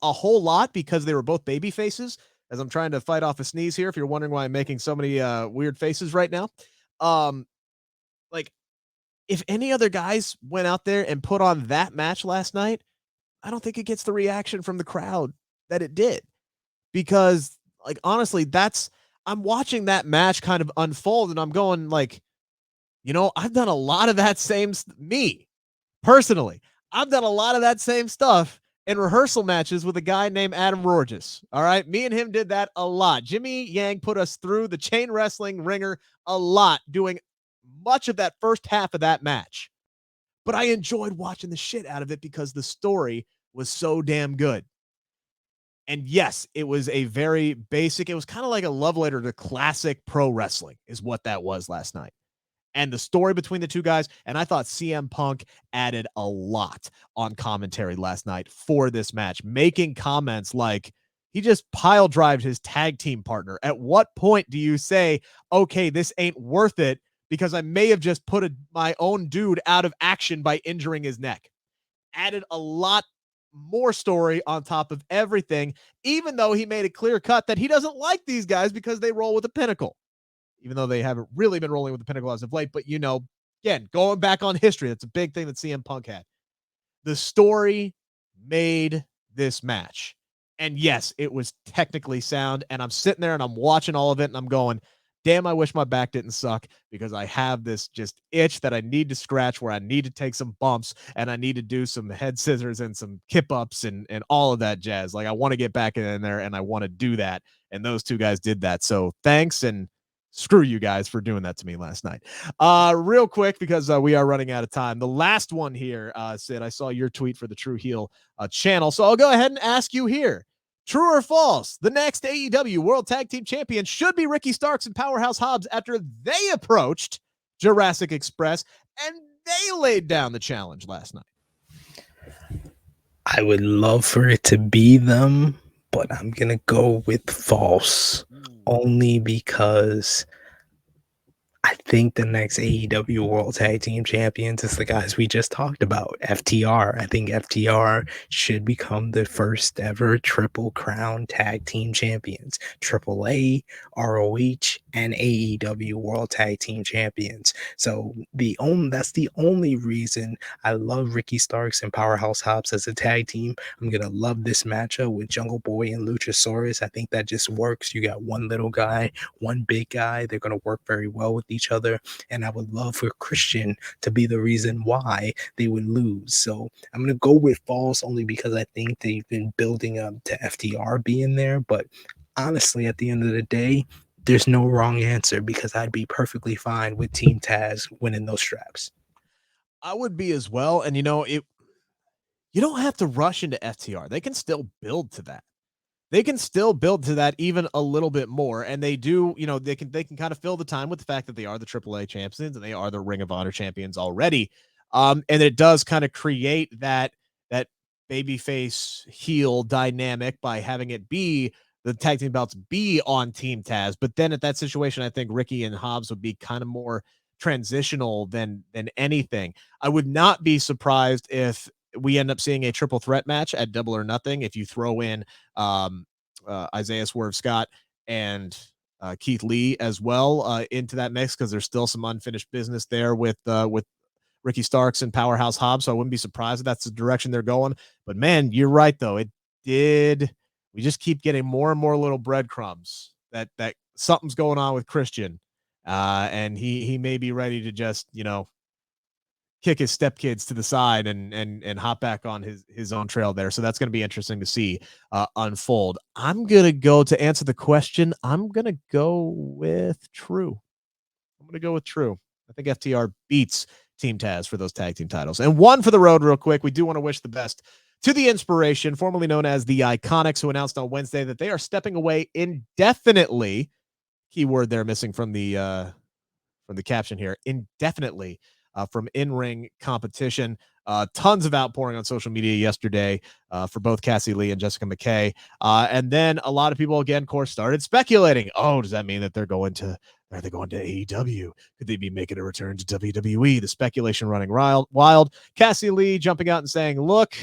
a whole lot, because they were both baby faces. As I'm trying to fight off a sneeze here, if you're wondering why I'm making so many weird faces right now. Like, if any other guys went out there and put on that match last night, I don't think it gets the reaction from the crowd that it did. Because, like, honestly, I'm watching that match kind of unfold, and I'm going like, I've done a lot of that same, me, personally, I've done a lot of that same stuff in rehearsal matches with a guy named Adam Rorges. All right. Me and him did that a lot. Jimmy Yang put us through the chain wrestling ringer a lot, doing much of that first half of that match. But I enjoyed watching the shit out of it because the story was so damn good. And yes, it was a very basic, it was kind of like a love letter to classic pro wrestling is what that was last night. And the story between the two guys, and I thought CM Punk added a lot on commentary last night for this match, making comments like he just pile drived his tag team partner. At what point do you say, okay, this ain't worth it because I may have just put my own dude out of action by injuring his neck? Added a lot more story on top of everything, even though he made a clear cut that he doesn't like these guys because they roll with the Pinnacle. Even though they haven't really been rolling with the Pinnacle as of late. But, again, going back on history, that's a big thing that CM Punk had. The story made this match. And yes, it was technically sound. And I'm sitting there and I'm watching all of it and I'm going, damn, I wish my back didn't suck, because I have this just itch that I need to scratch, where I need to take some bumps and I need to do some head scissors and some kip ups and all of that jazz. Like, I want to get back in there and I want to do that. And those two guys did that. So thanks, and screw you guys for doing that to me last night. Real quick, because we are running out of time. The last one here, Sid, I saw your tweet for the True Heel channel. So I'll go ahead and ask you here. True or false? The next AEW World Tag Team Champions should be Ricky Starks and Powerhouse Hobbs after they approached Jurassic Express and they laid down the challenge last night. I would love for it to be them, but I'm going to go with false. Only because I think the next AEW World Tag Team Champions is the guys we just talked about, FTR. I think FTR should become the first ever Triple Crown Tag Team Champions. AAA, ROH, and AEW World Tag Team Champions. So that's the only reason I love Ricky Starks and Powerhouse Hobbs as a tag team. I'm going to love this matchup with Jungle Boy and Luchasaurus. I think that just works. You got one little guy, one big guy. They're going to work very well with each other, and I would love for Christian to be the reason why they would lose. So I'm gonna go with false only because I think they've been building up to FTR being there, but honestly at the end of the day, there's no wrong answer because I'd be perfectly fine with Team Taz winning those straps. I would be as well, and you don't have to rush into FTR. They can still build to that. They can still build to that even a little bit more. And they do, they can kind of fill the time with the fact that they are the AAA champions and they are the Ring of Honor champions already. And it does kind of create that babyface heel dynamic by having it be the tag team belts be on Team Taz. But then at that situation, I think Ricky and Hobbs would be kind of more transitional than anything. I would not be surprised if we end up seeing a triple threat match at Double or Nothing if you throw in Isaiah Swerve Scott and Keith Lee as well into that mix, because there's still some unfinished business there with Ricky Starks and Powerhouse Hobbs. So I wouldn't be surprised if that's the direction they're going. But man, you're right though. We just keep getting more and more little breadcrumbs that something's going on with Christian, and he may be ready to just kick his stepkids to the side and hop back on his own trail there. So that's going to be interesting to see unfold. I'm going to go to answer the question. I'm going to go with true. I think FTR beats Team Taz for those tag team titles. And one for the road real quick. We do want to wish the best to the Inspiration, formerly known as the Iconics, who announced on Wednesday that they are stepping away indefinitely. Keyword there missing from the caption here. Indefinitely. From in-ring competition. Tons of outpouring on social media yesterday for both Cassie Lee and Jessica McKay. And then a lot of people, again, of course, started speculating. Oh, does that mean that are they going to AEW? Could they be making a return to WWE? The speculation running wild. Cassie Lee jumping out and saying, look,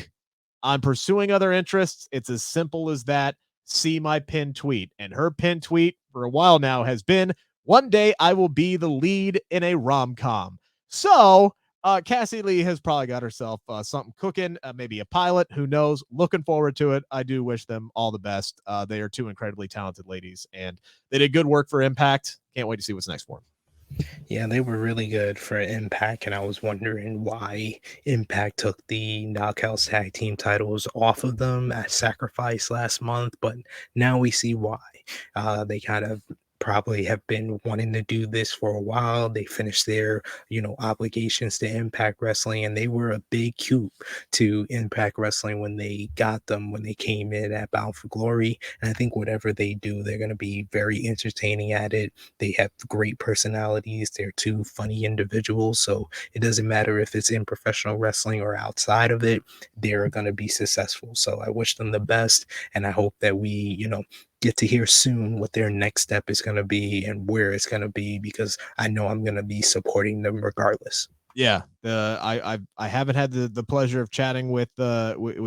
I'm pursuing other interests. It's as simple as that. See my pinned tweet. And her pinned tweet for a while now has been, one day I will be the lead in a rom-com. So Cassie Lee has probably got herself something cooking, maybe a pilot. Who knows? Looking forward to it. I do wish them all the best. They are two incredibly talented ladies, and they did good work for Impact. Can't wait to see what's next for them. Yeah, they were really good for Impact, and I was wondering why Impact took the Knockouts Tag Team titles off of them at Sacrifice last month, but now we see why. They kind of probably have been wanting to do this for a while. They finished their, obligations to Impact Wrestling, and they were a big coup to Impact Wrestling when they came in at Bound for Glory. And I think whatever they do, they're going to be very entertaining at it. They have great personalities. They're two funny individuals. So it doesn't matter if it's in professional wrestling or outside of it, they're going to be successful. So I wish them the best. And I hope that we, get to hear soon what their next step is going to be and where it's going to be, because I know I'm going to be supporting them regardless. Yeah, I haven't had the pleasure of chatting with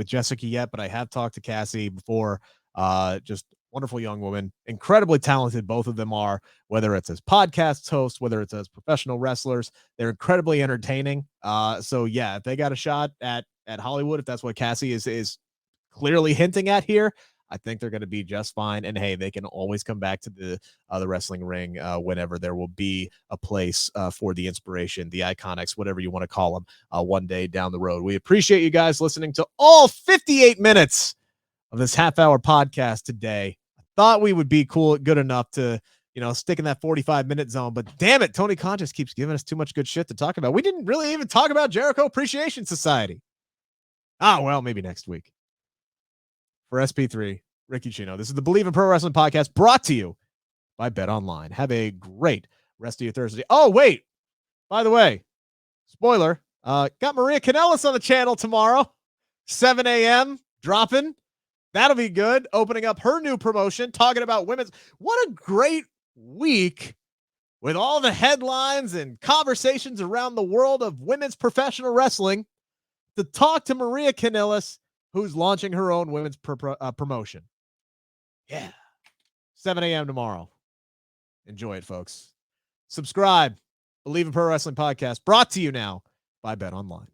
Jessica yet, but I have talked to Cassie before. Just wonderful young woman, incredibly talented. Both of them are, whether it's as podcast hosts, whether it's as professional wrestlers, they're incredibly entertaining. So yeah, if they got a shot at Hollywood, if that's what Cassie is clearly hinting at here, I think they're going to be just fine. And hey, they can always come back to the wrestling ring whenever there will be a place for the Inspiration, the Iconics, whatever you want to call them, one day down the road. We appreciate you guys listening to all 58 minutes of this half-hour podcast today. I thought we would be good enough to, stick in that 45-minute zone, but damn it, Tony Khan just keeps giving us too much good shit to talk about. We didn't really even talk about Jericho Appreciation Society. Well, maybe next week. For SP3, Ricky Chino. This is the Bleav in Pro Wrestling podcast brought to you by Bet Online. Have a great rest of your Thursday. Oh, wait. By the way, spoiler, got Maria Kanellis on the channel tomorrow, 7 a.m. dropping. That'll be good. Opening up her new promotion, talking about women's. What a great week with all the headlines and conversations around the world of women's professional wrestling to talk to Maria Kanellis, who's launching her own women's promotion. Yeah. 7 a.m. tomorrow. Enjoy it, folks. Subscribe. Bleav in Pro Wrestling podcast brought to you now by Bet Online.